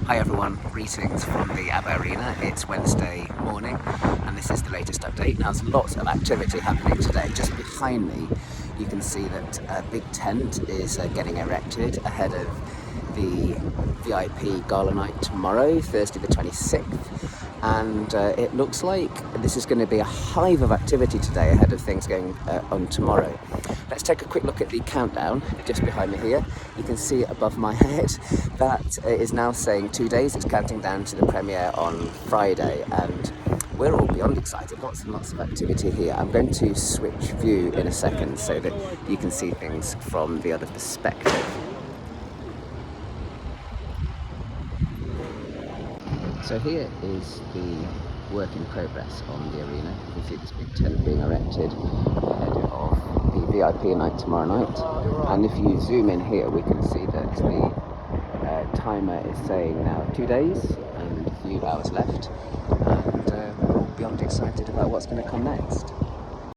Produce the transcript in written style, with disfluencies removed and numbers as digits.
Hi everyone, greetings from the ABBA Arena. It's Wednesday morning and this is the latest update. Now there's lots of activity happening today. Just behind me you can see that a big tent is getting erected ahead of the VIP Gala night tomorrow, Thursday the 26th. And it looks like this is going to be a hive of activity today ahead of things going on tomorrow. Let's take a quick look at the countdown just behind me here. You can see above my head that is now saying 2 days. It's counting down to the premiere on Friday, and we're all beyond excited. Lots and lots of activity here. I'm going to switch view in a second so that you can see things from the other perspective. So here is the work in progress on the arena. You can see this big tent being erected ahead of the VIP night tomorrow night. And if you zoom in here, we can see that the timer is saying now 2 days and a few hours left. And we're all beyond excited about what's going to come next.